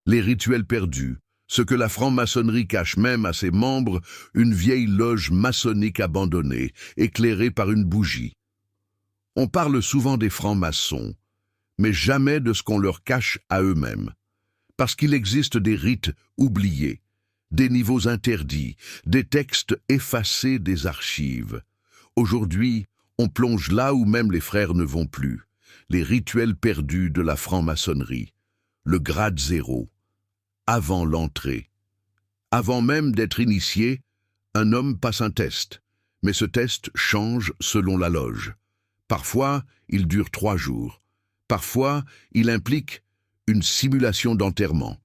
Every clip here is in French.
Les rituels perdus, ce que la franc-maçonnerie cache même à ses membres, une vieille loge maçonnique abandonnée, éclairée par une bougie. On parle souvent des francs-maçons, mais jamais de ce qu'on leur cache à eux-mêmes. Parce qu'il existe des rites oubliés, des niveaux interdits, des textes effacés des archives. Aujourd'hui, on plonge là où même les frères ne vont plus, les rituels perdus de la franc-maçonnerie, le grade 0, avant l'entrée. Avant même d'être initié, un homme passe un test, mais ce test change selon la loge. Parfois, il dure 3 jours. Parfois, il implique une simulation d'enterrement.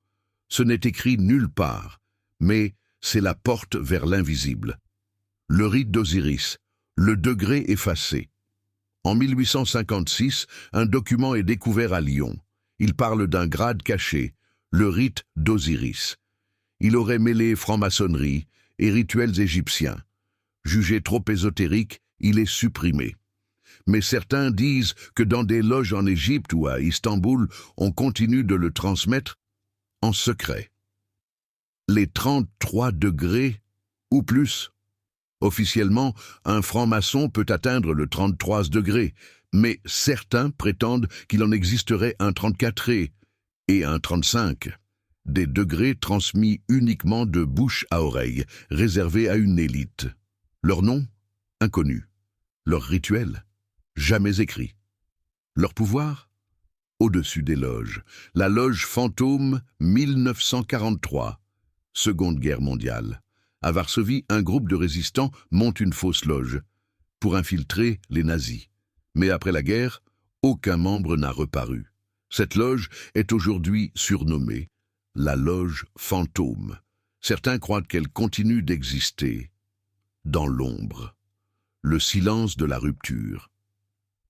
Ce n'est écrit nulle part, mais c'est la porte vers l'invisible. Le rite d'Osiris, le degré effacé. En 1856, un document est découvert à Lyon. Il parle d'un grade caché, le rite d'Osiris. Il aurait mêlé franc-maçonnerie et rituels égyptiens. Jugé trop ésotérique, il est supprimé. Mais certains disent que dans des loges en Égypte ou à Istanbul, on continue de le transmettre en secret. Les 33 degrés ou plus. Officiellement, un franc-maçon peut atteindre le 33 degrés, mais certains prétendent qu'il en existerait un 34 et un 35. Des degrés transmis uniquement de bouche à oreille, réservés à une élite. Leur nom? Inconnu. Leur rituel? Jamais écrit. Leur pouvoir? Au-dessus des loges. La loge fantôme 1943. Seconde Guerre mondiale. À Varsovie, un groupe de résistants monte une fausse loge pour infiltrer les nazis. Mais après la guerre, aucun membre n'a reparu. Cette loge est aujourd'hui surnommée la loge fantôme. Certains croient qu'elle continue d'exister dans l'ombre. Le silence de la rupture.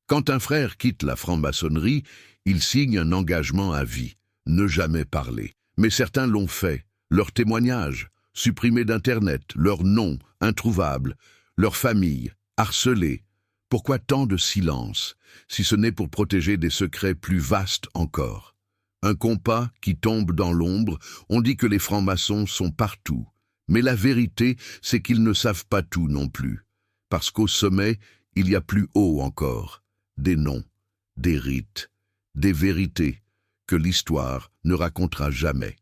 Quand un frère quitte la franc-maçonnerie, il signe un engagement à vie, ne jamais parler. Mais certains l'ont fait, leurs témoignages, supprimés d'Internet, leurs noms, introuvables, leur famille, harcelée. Pourquoi tant de silence, si ce n'est pour protéger des secrets plus vastes encore? Un compas qui tombe dans l'ombre, on dit que les francs-maçons sont partout. Mais la vérité, c'est qu'ils ne savent pas tout non plus. Parce qu'au sommet, il y a plus haut encore. Des noms, des rites, des vérités que l'histoire ne racontera jamais.